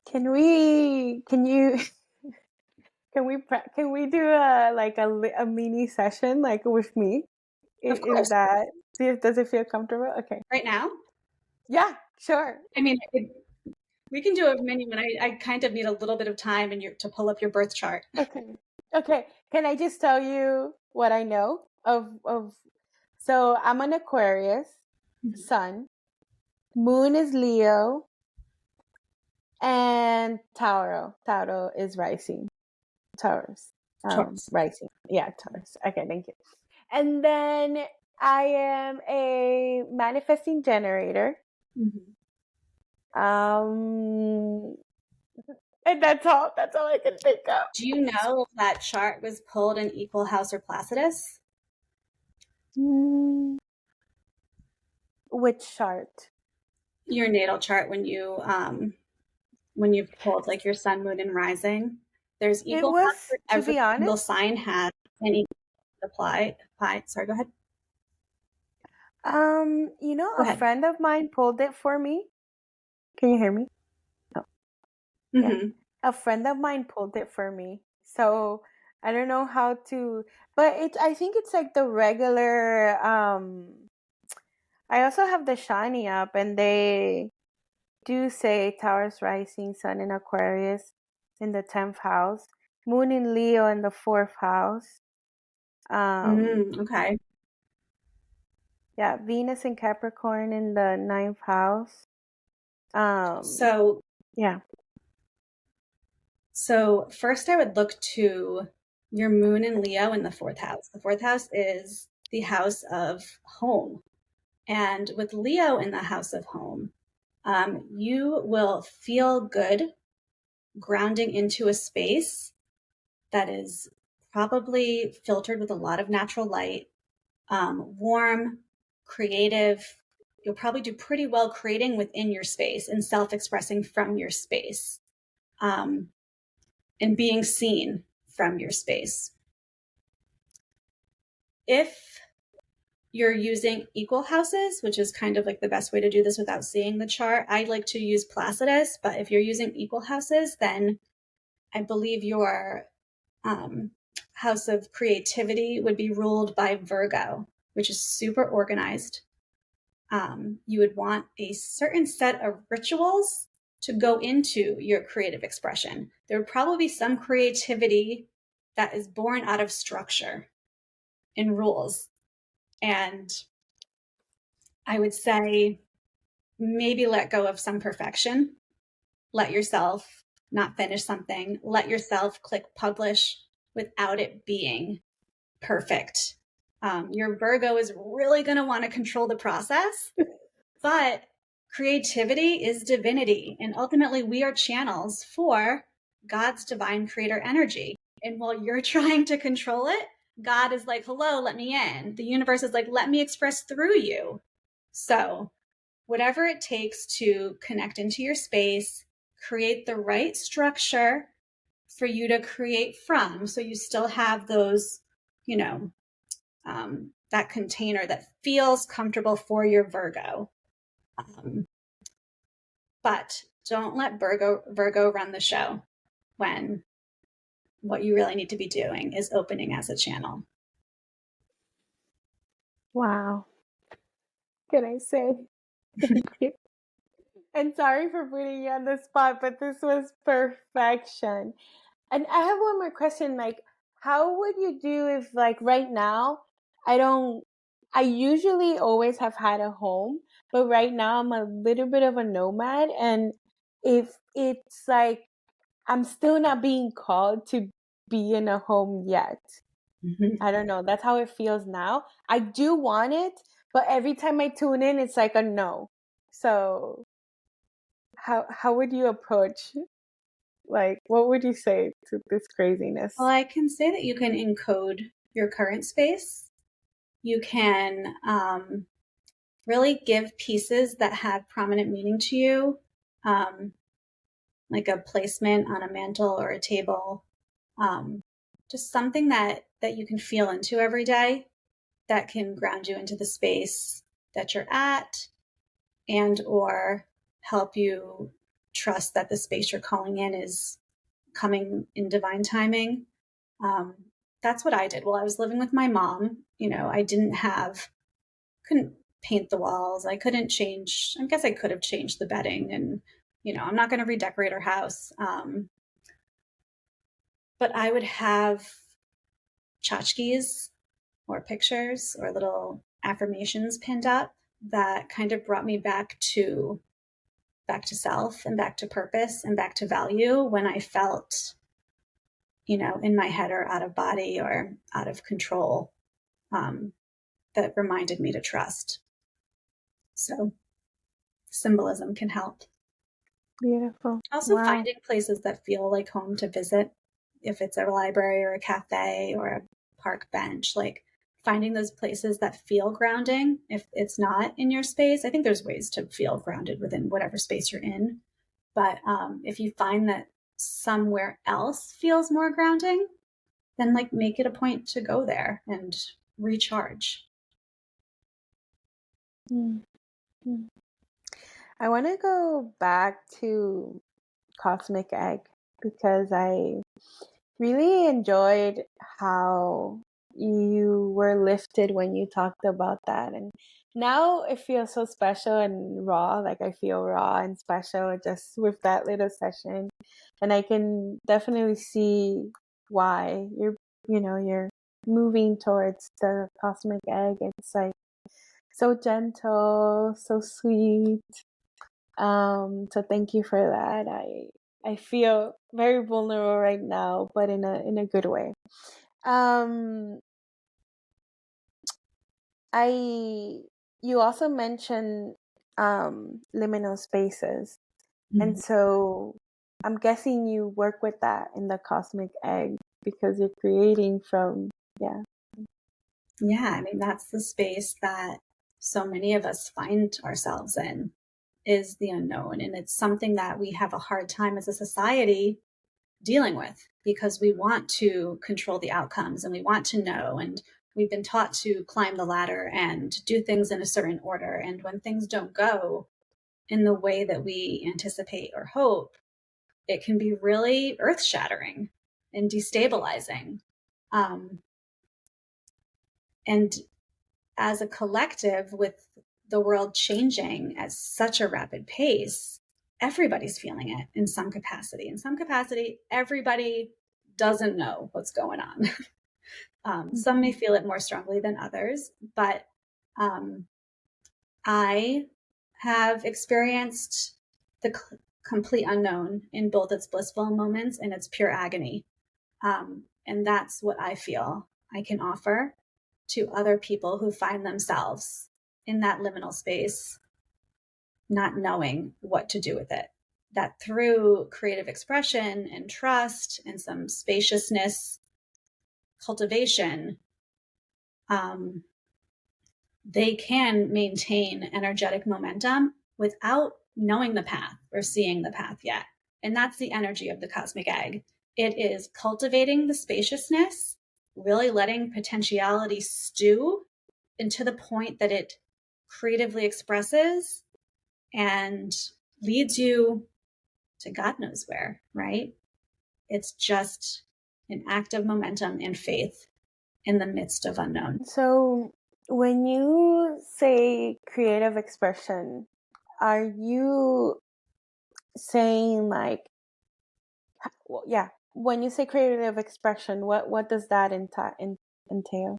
B: Can we do a mini session like with me?
A: Of course.
B: Does it feel comfortable? Okay.
A: Right now?
B: Yeah, sure.
A: I mean, we can do a mini one. I kind of need a little bit of time to pull up your birth chart.
B: Okay. Can I just tell you what I know of? So I'm an Aquarius, sun, moon is Leo, and Tauro. Tauro is rising. Taurus. Rising. Yeah, Taurus. Okay, thank you. And then I am a manifesting generator. Um, and that's all I can think of.
A: Do you know if that chart was pulled in equal house or Placidus?
B: Which chart?
A: Your natal chart when you pulled like your sun, moon, and rising. There's
B: It
A: equal house
B: was,
A: for
B: to
A: every
B: be
A: single
B: honest,
A: sign has an equal apply. Sorry, go ahead. Go
B: a
A: ahead.
B: friend of mine pulled it for me. Can you hear me? Oh, yeah.
A: Mm-hmm.
B: A friend of mine pulled it for me. So I don't know how to, but I think it's like the regular, I also have the Shiny app, and they do say Taurus rising, Sun in Aquarius in the 10th house, Moon in Leo in the 4th house.
A: Okay.
B: Yeah, Venus in Capricorn in the 9th house.
A: So
B: Yeah.
A: So first I would look to your moon in Leo in the fourth house. The fourth house is the house of home. And with Leo in the house of home, you will feel good grounding into a space that is probably filtered with a lot of natural light, warm, creative. You'll probably do pretty well creating within your space and self-expressing from your space. And being seen from your space. If you're using equal houses, which is kind of like the best way to do this without seeing the chart, I like to use Placidus, but if you're using equal houses, then I believe your house of creativity would be ruled by Virgo, which is super organized. You would want a certain set of rituals to go into your creative expression. There would probably be some creativity that is born out of structure and rules. And I would say maybe let go of some perfection. Let yourself not finish something. Let yourself click publish without it being perfect. Your Virgo is really going to want to control the process, but creativity is divinity. And ultimately, we are channels for God's divine creator energy. And while you're trying to control it, God is like, hello, let me in. The universe is like, let me express through you. So, whatever it takes to connect into your space, create the right structure for you to create from. So, you still have those, that container that feels comfortable for your Virgo. But don't let Virgo run the show when what you really need to be doing is opening as a channel.
B: Wow. Can I say thank you? And sorry for putting you on the spot, but this was perfection. And I have one more question. Like, how would you do if, like, right now, I usually always have had a home, but right now I'm a little bit of a nomad. And if it's like, I'm still not being called to be in a home yet.
A: Mm-hmm.
B: I don't know. That's how it feels now. I do want it, but every time I tune in, it's like a no. So how would you approach, like, what would you say to this craziness?
A: Well, I can say that you can encode your current space. You can really give pieces that have prominent meaning to you, like a placement on a mantle or a table, just something that you can feel into every day that can ground you into the space that you're at and or help you trust that the space you're calling in is coming in divine timing. That's what I did. While I was living with my mom, I couldn't paint the walls. I couldn't change, I guess I could have changed the bedding and, I'm not going to redecorate our house. But I would have tchotchkes or pictures or little affirmations pinned up that kind of brought me back to self and back to purpose and back to value when I felt, in my head or out of body or out of control, that reminded me to trust. So symbolism can help.
B: Beautiful.
A: Also,
B: Wow.
A: finding places that feel like home to visit, if it's a library or a cafe or a park bench, like finding those places that feel grounding. If it's not in your space, I think there's ways to feel grounded within whatever space you're in. But if you find that somewhere else feels more grounding, then like make it a point to go there and recharge.
B: Mm-hmm. I want to go back to Cosmic Egg because I really enjoyed how you were lifted when you talked about that. And now it feels so special and raw. Like I feel raw and special just with that little session. And I can definitely see why you're moving towards the cosmic egg. It's like so gentle, so sweet. So thank you for that. I feel very vulnerable right now, but in a good way. Um, you also mentioned liminal spaces, and so I'm guessing you work with that in the cosmic egg because you're creating from
A: Yeah, I mean, that's the space that so many of us find ourselves in, is the unknown. And it's something that we have a hard time as a society dealing with because we want to control the outcomes and we want to know. And we've been taught to climb the ladder and do things in a certain order. And when things don't go in the way that we anticipate or hope, it can be really earth shattering and destabilizing. And as a collective, with the world changing at such a rapid pace, everybody's feeling it in some capacity. In some capacity, everybody doesn't know what's going on. Some may feel it more strongly than others, but I have experienced the complete unknown in both its blissful moments and its pure agony. And that's what I feel I can offer to other people who find themselves in that liminal space, not knowing what to do with it. That through creative expression and trust and some spaciousness, cultivation, they can maintain energetic momentum without knowing the path or seeing the path yet. And that's the energy of the cosmic egg. It is cultivating the spaciousness, really letting potentiality stew, and to the point that it creatively expresses and leads you to God knows where, right? It's just an act of momentum and faith in the midst of unknown.
B: So when you say creative expression, are you saying like, well, yeah, when you say creative expression, what does that entail?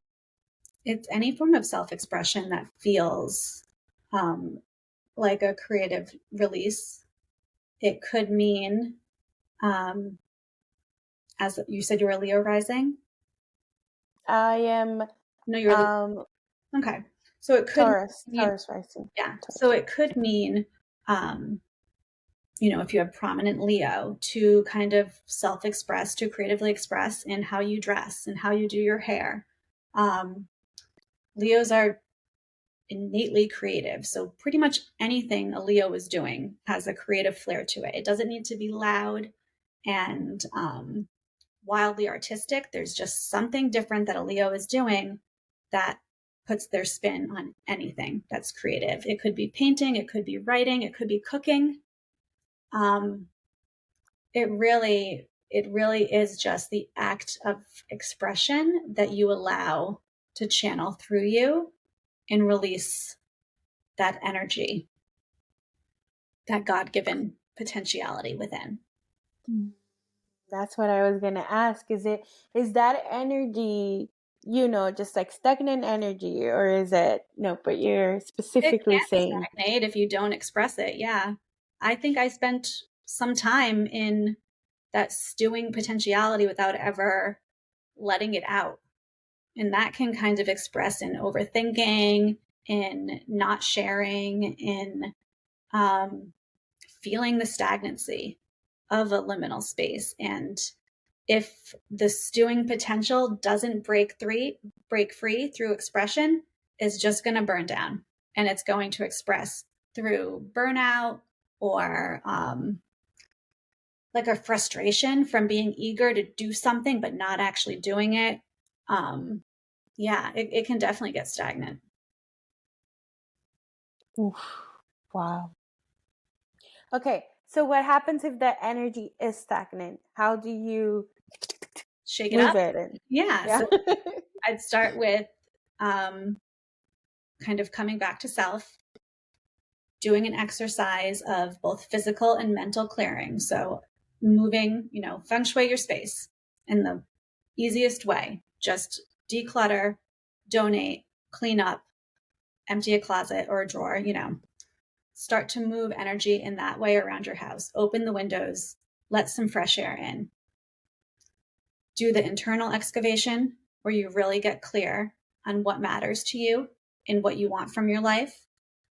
A: It's any form of self-expression that feels like a creative release. It could mean, as you said, you're a Leo rising.
B: I am.
A: No, you're okay. So it could
B: Taurus
A: mean,
B: rising.
A: yeah.
B: Taurus.
A: So it could mean, if you have prominent Leo, to kind of self-express, to creatively express in how you dress and how you do your hair. Leos are innately creative. So pretty much anything a Leo is doing has a creative flair to it. It doesn't need to be loud and wildly artistic. There's just something different that a Leo is doing that puts their spin on anything that's creative. It could be painting, it could be writing, it could be cooking. It really is just the act of expression that you allow to channel through you and release that energy, that God-given potentiality within.
B: That's what I was gonna ask. Is that energy, just like stagnant energy, or is it no? But you're specifically
A: It can
B: saying
A: stagnate if you don't express it. Yeah, I think I spent some time in that stewing potentiality without ever letting it out, and that can kind of express in overthinking, in not sharing, in feeling the stagnancy of a liminal space. And if the stewing potential doesn't break free through expression, is just going to burn down, and it's going to express through burnout or like a frustration from being eager to do something but not actually doing it. It can definitely get stagnant.
B: Oof. Wow. Okay, so what happens if the energy is stagnant? How do you
A: Shake it
B: move
A: up?
B: it?
A: Yeah. So I'd start with kind of coming back to self, doing an exercise of both physical and mental clearing. So moving, feng shui your space in the easiest way. Just declutter, donate, clean up, empty a closet or a drawer, Start to move energy in that way around your house. Open the windows, let some fresh air in. Do the internal excavation where you really get clear on what matters to you and what you want from your life.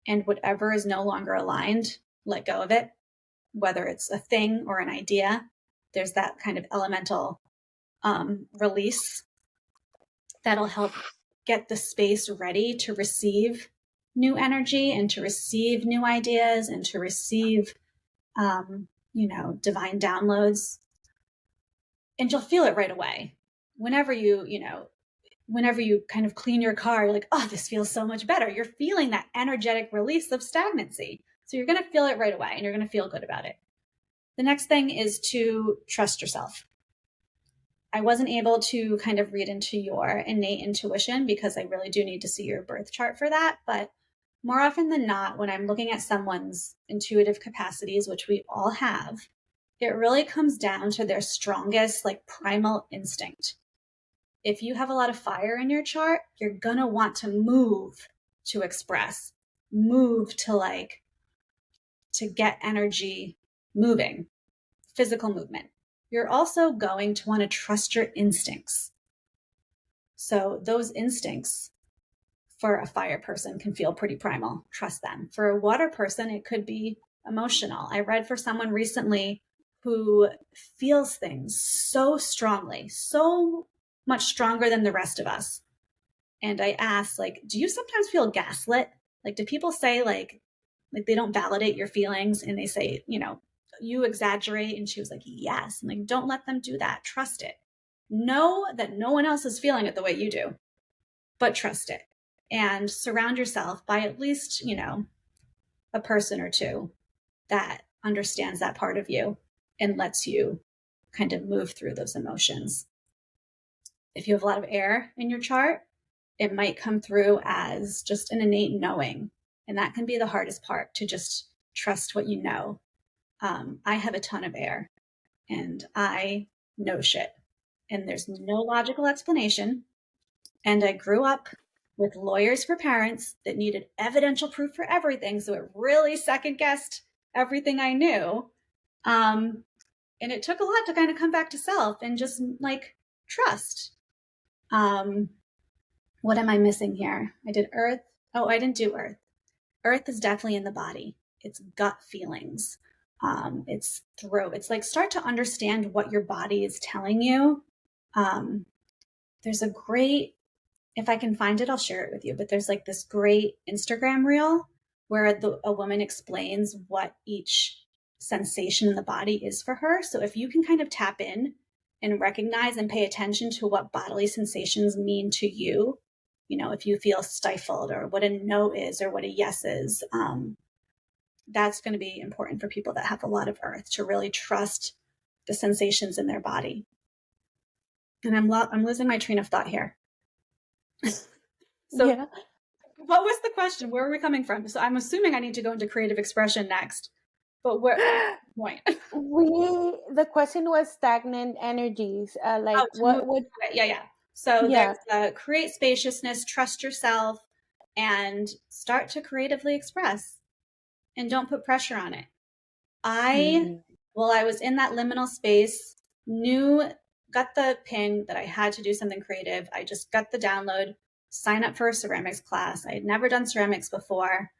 A: And whatever is no longer aligned, let go of it, whether it's a thing or an idea. There's that kind of elemental release that'll help get the space ready to receive new energy and to receive new ideas and to receive, divine downloads. And you'll feel it right away. Whenever you kind of clean your car, you're like, oh, this feels so much better. You're feeling that energetic release of stagnancy. So you're going to feel it right away and you're going to feel good about it. The next thing is to trust yourself. I wasn't able to kind of read into your innate intuition because I really do need to see your birth chart for that. But more often than not, when I'm looking at someone's intuitive capacities, which we all have, it really comes down to their strongest, like primal instinct. If you have a lot of fire in your chart, you're going to want to move to express, move to get energy moving, physical movement. You're also going to want to trust your instincts. So those instincts for a fire person can feel pretty primal. Trust them. For a water person, it could be emotional. I read for someone recently who feels things so strongly, so much stronger than the rest of us. And I asked, do you sometimes feel gaslit? Do people say like they don't validate your feelings and they say, you exaggerate? And she was like, yes. And don't let them do that. Trust it. Know that no one else is feeling it the way you do, but trust it. And surround yourself by at least, a person or two that understands that part of you and lets you kind of move through those emotions. If you have a lot of air in your chart, it might come through as just an innate knowing. And that can be the hardest part, to just trust what you know. I have a ton of air and I know shit. And there's no logical explanation. And I grew up with lawyers for parents that needed evidential proof for everything. So it really second guessed everything I knew. And it took a lot to kind of come back to self and just trust. What am I missing here? I did earth. Oh, I didn't do earth. Earth is definitely in the body. It's gut feelings. It's throat. It's start to understand what your body is telling you. There's a great, if I can find it, I'll share it with you. But there's this great Instagram reel where a woman explains what each sensation in the body is for her. So if you can kind of tap in and recognize and pay attention to what bodily sensations mean to you, if you feel stifled or what a no is or what a yes is, that's going to be important for people that have a lot of earth, to really trust the sensations in their body. And I'm losing my train of thought here. So yeah. What was the question? Where are we coming from? So I'm assuming I need to go into creative expression next. But where point?
B: The question was stagnant energies. What?
A: Yeah. So there's create spaciousness, trust yourself, and start to creatively express. And don't put pressure on it. While I was in that liminal space, got the ping that I had to do something creative. I just got the download, sign up for a ceramics class. I had never done ceramics before.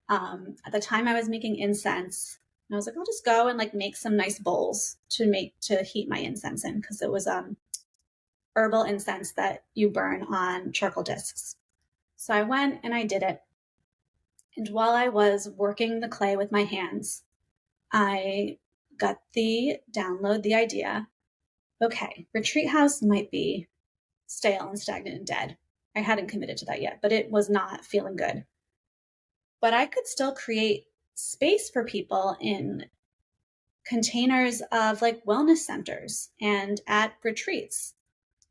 A: At the time I was making incense. And I was like, I'll just go and like make some nice bowls to heat my incense in, because it was herbal incense that you burn on charcoal discs. So I went and I did it. And while I was working the clay with my hands, I got the download, the idea. Okay, retreat house might be stale and stagnant and dead. I hadn't committed to that yet, but it was not feeling good. But I could still create space for people in containers of like wellness centers and at retreats.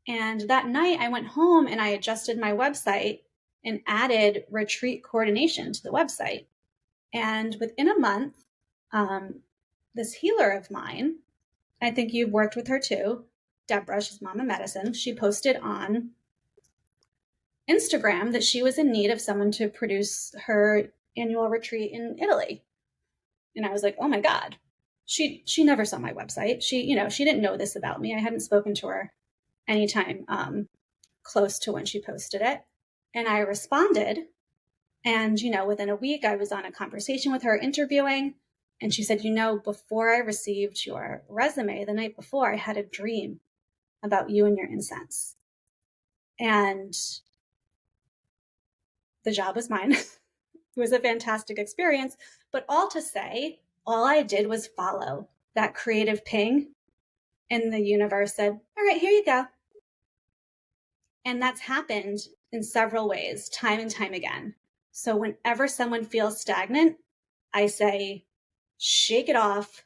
A: And that night I went home and I adjusted my website and added retreat coordination to the website. And within a month, this healer of mine, I think you've worked with her too, Deborah, she's Mama Medicine, she posted on Instagram that she was in need of someone to produce her annual retreat in Italy. And I was like, oh my God. She never saw my website. She didn't know this about me. I hadn't spoken to her anytime close to when she posted it. And I responded. And, within a week, I was on a conversation with her interviewing. And she said, before I received your resume the night before, I had a dream about you and your incense. And the job was mine. It was a fantastic experience. But all to say, all I did was follow that creative ping. And the universe said, all right, here you go. And that's happened in several ways, time and time again. So whenever someone feels stagnant, I say, shake it off,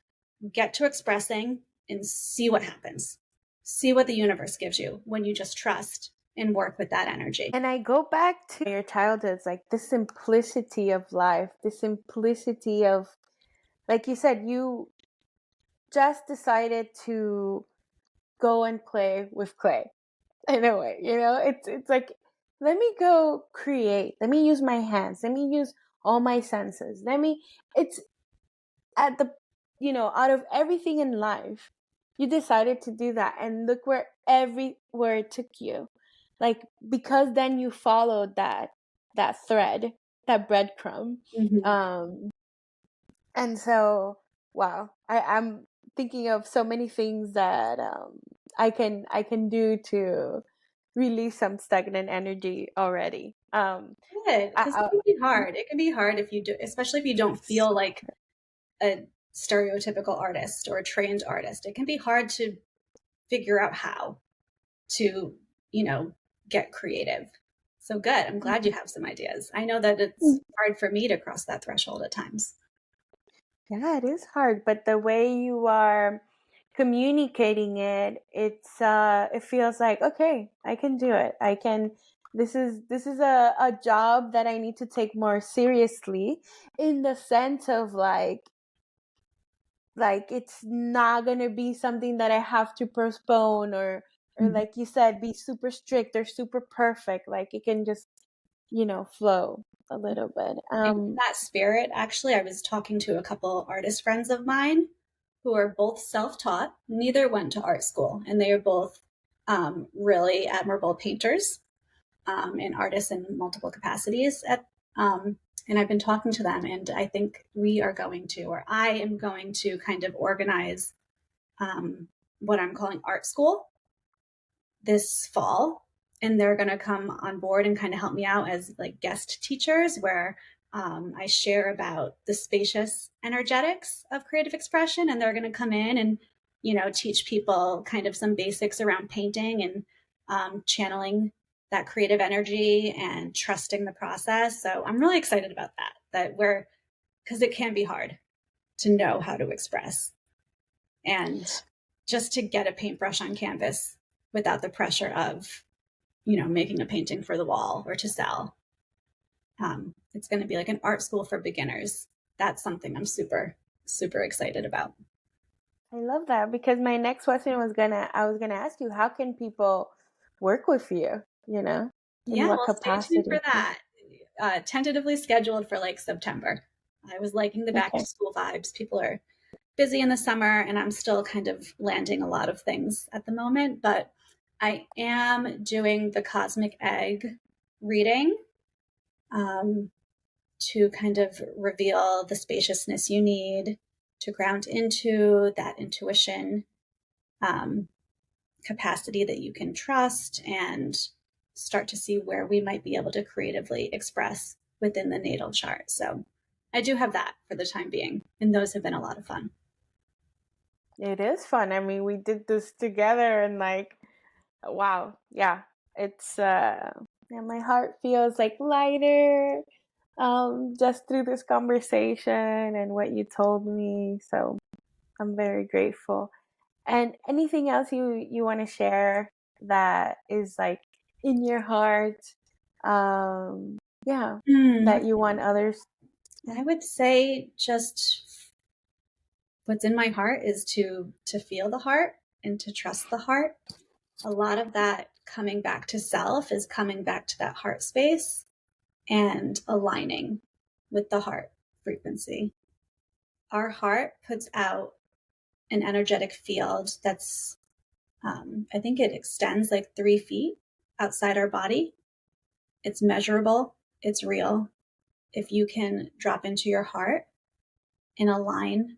A: get to expressing, and see what happens. See what the universe gives you when you just trust and work with that energy.
B: And I go back to your childhood, like the simplicity of life, the simplicity of, like you said, you just decided to go and play with clay in a way, it's like, let me go create, let me use my hands, let me use all my senses, it's at the, out of everything in life, you decided to do that, and look where it took you, like, because then you followed that thread, that breadcrumb.
A: Mm-hmm.
B: And so, wow, I'm thinking of so many things that I can do to release some stagnant energy already.
A: Good, because it can be hard. It can be hard if you do, especially if you don't feel like a stereotypical artist or a trained artist. It can be hard to figure out how to, get creative. So good. I'm glad you have some ideas. I know that it's hard for me to cross that threshold at times.
B: Yeah, it is hard, but the way you are communicating it, it feels like, okay, I can do it. This is a job that I need to take more seriously, in the sense of like it's not gonna be something that I have to postpone, or like you said, be super strict or super perfect. Like it can just, flow a little bit.
A: In that spirit, actually, I was talking to a couple artist friends of mine who are both self-taught. Neither went to art school, and they are both really admirable painters and artists in multiple capacities. And I've been talking to them, and I think I am going to kind of organize what I'm calling art school this fall. And they're going to come on board and kind of help me out as like guest teachers, where I share about the spacious energetics of creative expression. And they're going to come in and, teach people kind of some basics around painting and channeling that creative energy and trusting the process. So I'm really excited about because it can be hard to know how to express, and just to get a paintbrush on canvas without the pressure of, making a painting for the wall or to sell. It's going to be like an art school for beginners. That's something I'm super, super excited about.
B: I love that, because my next question I was gonna ask you, how can people work with you? In what capacity?
A: Stay tuned for that. Tentatively scheduled for like September. I was liking the back to school vibes. People are busy in the summer, and I'm still kind of landing a lot of things at the moment, but I am doing the cosmic egg reading to kind of reveal the spaciousness you need ground into, that intuition capacity that you can trust, and start to see where we might be able to creatively express within the natal chart. So I do have that for the time being, and those have been a lot of fun.
B: It is fun. I mean, we did this together and like, wow. Yeah. It's my heart feels like lighter just through this conversation and what you told me. So I'm very grateful. And anything else you want to share that is like in your heart? That you want others.
A: I would say just what's in my heart is to feel the heart and to trust the heart. A lot of that coming back to self is coming back to that heart space and aligning with the heart frequency. Our heart puts out an energetic field that's, I think it extends like 3 feet outside our body. It's measurable. It's real. If you can drop into your heart and align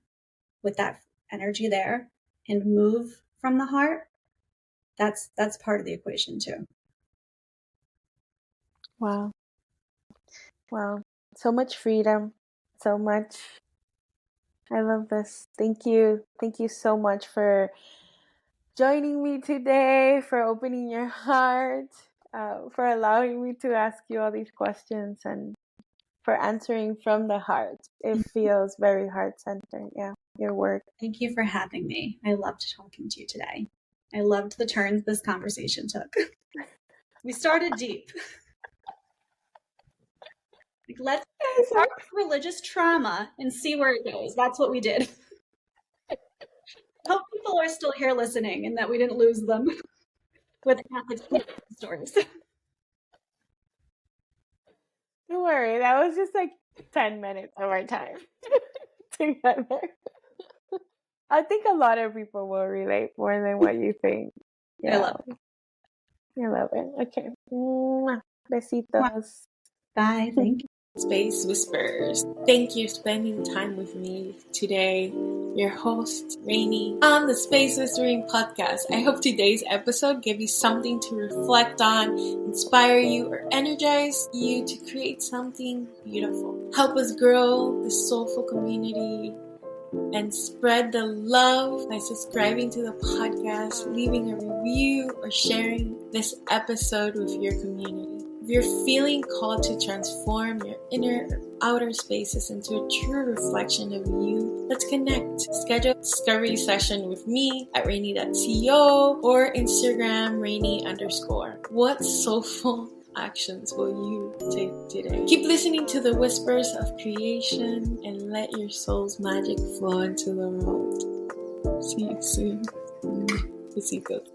A: with that energy there and move from the heart, that's part of the equation too.
B: Wow. So much freedom. So much. I love this. Thank you. Thank you so much for joining me today, for opening your heart, for allowing me to ask you all these questions, and for answering from the heart. It feels very heart-centered. Yeah, your work.
A: Thank you for having me. I loved talking to you today. I loved the turns this conversation took. We started deep. Like, let's start with religious trauma and see where it goes. That's what we did. I hope people are still here listening and that we didn't lose them with Catholic stories.
B: Don't worry, that was just like 10 minutes of our time together. I think a lot of people will relate more than what you think. Yeah.
A: I love it.
B: I love it. Okay. Mwah. Besitos.
A: Bye. Thank you.
C: Space Whispers. Thank you for spending time with me today, your host, Rainy, on the Space Whispering podcast. I hope today's episode gave you something to reflect on, inspire you, or energize you to create something beautiful. Help us grow this soulful community and spread the love by subscribing to the podcast, leaving a review, or sharing this episode with your community. If you're feeling called to transform your inner or outer spaces into a true reflection of you, let's connect. Schedule a discovery session with me at rainy.co or Instagram rainy_. What soulful actions will you take today? Keep listening to the whispers of creation and let your soul's magic flow into the world. See you soon. Besitos.